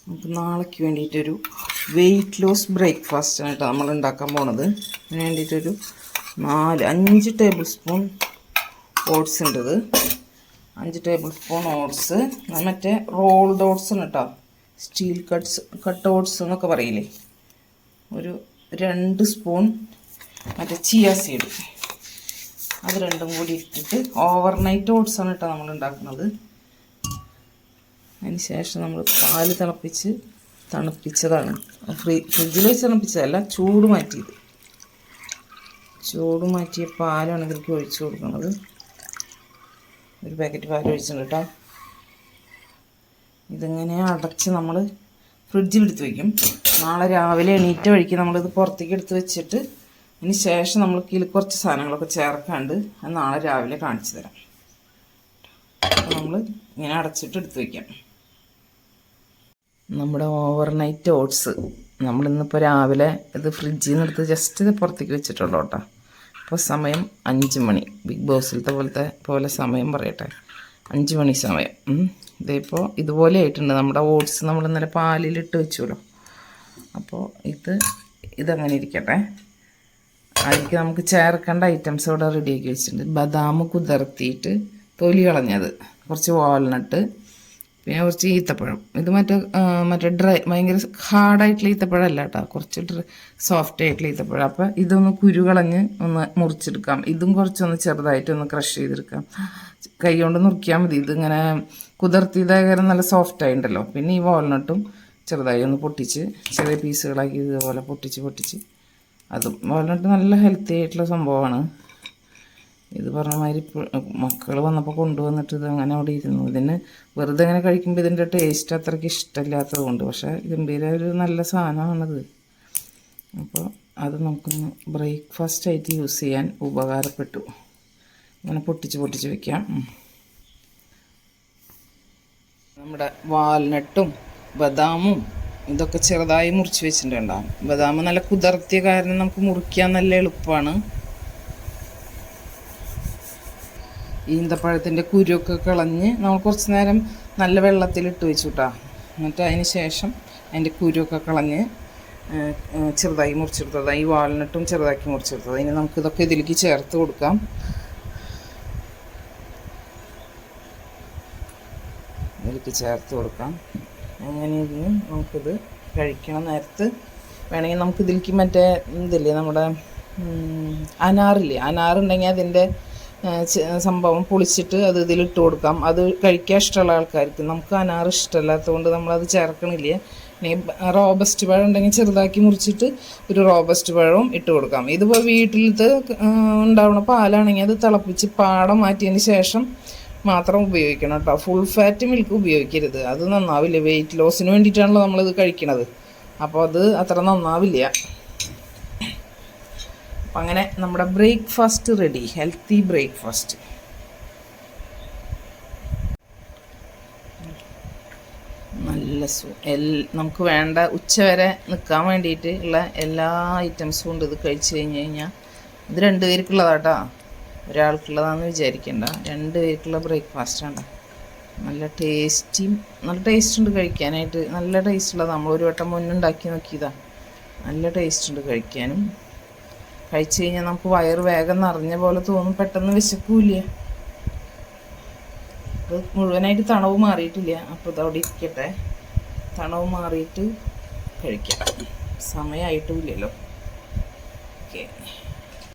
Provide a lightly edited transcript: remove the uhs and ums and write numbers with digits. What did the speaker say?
നമുക്ക് നാളേക്ക് വേണ്ടിയിട്ടൊരു വെയിറ്റ് ലോസ് ബ്രേക്ക്ഫാസ്റ്റാണ് കേട്ടോ നമ്മൾ ഉണ്ടാക്കാൻ പോണത്. അതിന് വേണ്ടിയിട്ടൊരു 5 ടേബിൾ സ്പൂൺ ഓട്സ് ഉണ്ട്. 5 ടേബിൾ സ്പൂൺ ഓട്സ്, മറ്റേ റോൾഡ് ഓട്സ് ആണ് കേട്ടോ, സ്റ്റീൽ കട്ട് ഓട്സ് എന്നൊക്കെ പറയില്ലേ. ഒരു 2 സ്പൂൺ മറ്റേ ചിയ സീഡ്, അത് രണ്ടും കൂടി ഇട്ടിട്ട് ഓവർനൈറ്റ് ഓട്സാണ് കേട്ടോ നമ്മൾ ഉണ്ടാക്കുന്നത്. അതിന് ശേഷം നമ്മൾ പാല് തിളപ്പിച്ച് തണുപ്പിച്ചതാണ്. ഫ്രിഡ്ജിൽ വെച്ച് തണുപ്പിച്ചതല്ല, ചൂട് മാറ്റിയ പാലാണ് ഇതിലേക്ക് ഒഴിച്ചു കൊടുക്കുന്നത്. ഒരു പാക്കറ്റ് പാൽ ഒഴിച്ചിട്ടുണ്ട് കേട്ടോ. ഇതിങ്ങനെ അടച്ച് നമ്മൾ ഫ്രിഡ്ജിലെടുത്ത് വയ്ക്കും. നാളെ രാവിലെ എണീറ്റ വഴിക്ക് നമ്മളിത് പുറത്തേക്ക് എടുത്ത് വെച്ചിട്ട് അതിന് ശേഷം നമ്മൾക്ക് ഇതിൽ കുറച്ച് സാധനങ്ങളൊക്കെ ചേർക്കാണ്ട് അത് നാളെ രാവിലെ കാണിച്ചു തരാം. അപ്പോൾ നമ്മൾ ഇങ്ങനെ അടച്ചിട്ട് എടുത്ത് വയ്ക്കാം. നമ്മുടെ ഓവർനൈറ്റ് ഓട്സ് നമ്മളിന്നിപ്പോൾ രാവിലെ ഇത് ഫ്രിഡ്ജിൽ നിന്ന് എടുത്ത് ജസ്റ്റ് ഇത് പുറത്തേക്ക് വെച്ചിട്ടുള്ളൂ കേട്ടോ. അപ്പോൾ സമയം 5 മണി. ബിഗ് ബോസിലത്തെ പോലെ സമയം പറയട്ടെ, 5 മണി സമയം. ഇതിപ്പോൾ ഇതുപോലെ ആയിട്ടുണ്ട്. നമ്മുടെ ഓട്സ് നമ്മൾ ഇന്നലെ പാലിലിട്ട് വെച്ചുല്ലോ. അപ്പോൾ ഇതങ്ങനെ ഇരിക്കട്ടെ. അതിലേക്ക് നമുക്ക് ചേർക്കേണ്ട ഐറ്റംസ് ഇവിടെ റെഡിയാക്കി വെച്ചിട്ടുണ്ട്. ബദാം കുതിർത്തിയിട്ട് തൊലി കളഞ്ഞത്, കുറച്ച് വാൾനട്ട്, പിന്നെ കുറച്ച് ഈത്തപ്പഴം. ഇത് മറ്റേ ഭയങ്കര ഹാർഡായിട്ടുള്ള ഈത്തപ്പഴമല്ല കേട്ടോ, കുറച്ച് സോഫ്റ്റ് ആയിട്ടുള്ള ഈത്തപ്പഴം. അപ്പോൾ ഇതൊന്ന് കുരുകളഞ്ഞ് ഒന്ന് മുറിച്ചെടുക്കാം. ഇതും കുറച്ചൊന്ന് ചെറുതായിട്ടൊന്ന് ക്രഷ് ചെയ്തെടുക്കാം. കൈ കൊണ്ട് നുറുക്കിയാൽ മതി. ഇതിങ്ങനെ കുതിർത്തിയതായ നല്ല സോഫ്റ്റ് ആയിട്ടുണ്ടല്ലോ. പിന്നെ ഈ വാൾനട്ടും ചെറുതായി ഒന്ന് പൊട്ടിച്ച് ചെറിയ പീസുകളാക്കി ഇതുപോലെ പൊട്ടിച്ച് അതും വാൾനട്ട് നല്ല ഹെൽത്തി ആയിട്ടുള്ള സംഭവമാണ്. ഇത് പറഞ്ഞ മാതിരി മക്കൾ വന്നപ്പോൾ കൊണ്ടുവന്നിട്ട് ഇത് അങ്ങനെ അവിടെ ഇരുന്നു. ഇതിന് വെറുതെ ഇങ്ങനെ കഴിക്കുമ്പോൾ ഇതിൻ്റെ ടേസ്റ്റ് അത്രയ്ക്ക് ഇഷ്ടമില്ലാത്തത് കൊണ്ട്, പക്ഷേ ഗംഭീര ഒരു നല്ല സാധനമാണിത്. അപ്പോൾ അത് നമുക്കൊന്ന് ബ്രേക്ക്ഫാസ്റ്റ് ആയിട്ട് യൂസ് ചെയ്യാൻ ഉപകാരപ്പെട്ടു. ഇങ്ങനെ പൊട്ടിച്ച് വയ്ക്കാം. നമ്മുടെ വാൽനട്ടും ബദാമും ഇതൊക്കെ ചെറുതായി മുറിച്ച് വെച്ചിട്ടുണ്ടാകും. ബദാം നല്ല കുതിർത്തിയ കാരണം നമുക്ക് മുറിക്കാൻ നല്ല എളുപ്പമാണ്. ഈന്തപ്പഴത്തിൻ്റെ കുരുവൊക്കെ കളഞ്ഞ് നമ്മൾ കുറച്ച് നേരം നല്ല വെള്ളത്തിലിട്ട് വെച്ചു കേട്ടോ. എന്നിട്ട് അതിന് ശേഷം അതിൻ്റെ കുരുവൊക്കെ കളഞ്ഞ് ചെറുതായി മുറിച്ചെടുത്തത്, ഈ വാൾനട്ടും ചെറുതാക്കി മുറിച്ചെടുത്തത്. ഇനി നമുക്കിതൊക്കെ ഇതിലേക്ക് ചേർത്ത് കൊടുക്കാം. അങ്ങനെ ഇതിന് നമുക്കിത് കഴിക്കണ നേരത്ത് വേണമെങ്കിൽ നമുക്കിതിലേക്ക് മറ്റേ ഇതില്ലേ, നമ്മുടെ അനാറുണ്ടെങ്കിൽ അതിൻ്റെ സംഭവം പൊളിച്ചിട്ട് അത് ഇതിലിട്ട് കൊടുക്കാം. അത് കഴിക്കാൻ ഇഷ്ടമുള്ള ആൾക്കാർക്ക്. നമുക്ക് അനാറ് ഇഷ്ടമല്ലാത്തതുകൊണ്ട് നമ്മളത് ചേർക്കണില്ല. ഇനി റോബസ്റ്റ് പഴം ഉണ്ടെങ്കിൽ ചെറുതാക്കി മുറിച്ചിട്ട് ഒരു റോബസ്റ്റ് പഴവും ഇട്ട് കൊടുക്കാം. ഇതിപ്പോൾ വീട്ടിലത്തെ ഉണ്ടാവുന്ന പാലാണെങ്കിൽ അത് തിളപ്പിച്ച് പാടം മാറ്റിയതിന് ശേഷം മാത്രം ഉപയോഗിക്കണം കേട്ടോ. ഫുൾ ഫാറ്റ് മിൽക്ക് ഉപയോഗിക്കരുത്, അത് നന്നാവില്ല. വെയിറ്റ് ലോസിന് വേണ്ടിയിട്ടാണല്ലോ നമ്മളിത് കഴിക്കണത്. അപ്പോൾ അത് അത്ര നന്നാവില്ല. അപ്പം അങ്ങനെ നമ്മുടെ ബ്രേക്ക്ഫാസ്റ്റ് റെഡി, ഹെൽത്തി ബ്രേക്ക്ഫാസ്റ്റ്. നല്ല നമുക്ക് വേണ്ട ഉച്ചവരെ നിൽക്കാൻ വേണ്ടിയിട്ട് ഉള്ള എല്ലാ ഐറ്റംസും ഉണ്ട്. ഇത് കഴിച്ച് കഴിഞ്ഞാൽ ഇത് 2 പേർക്കുള്ളതാട്ടോ, ഒരാൾക്കുള്ളതാണെന്ന് വിചാരിക്കേണ്ട. 2 പേർക്കുള്ള ബ്രേക്ക്ഫാസ്റ്റാണ്. നല്ല ടേസ്റ്റ് ഉണ്ട് കഴിക്കാനായിട്ട്. നല്ല ടേസ്റ്റുള്ളത്. നമ്മളൊരു വട്ടം മുന്നുണ്ടാക്കി നോക്കിയതാണ്. നല്ല ടേസ്റ്റ് ഉണ്ട് കഴിക്കാനും. കഴിച്ച് കഴിഞ്ഞാൽ നമുക്ക് വയറ് വേഗം നിറഞ്ഞ പോലെ തോന്നും, പെട്ടെന്ന് വിശക്കൂല്ല. ഇത് മുഴുവനായിട്ട് തണവ് മാറിയിട്ടില്ല. അപ്പോൾ ഇതവിടെ ഇരിക്കട്ടെ, തണവ് മാറിയിട്ട് കഴിക്കാം. സമയമായിട്ടുമില്ലല്ലോ. ഓക്കെ.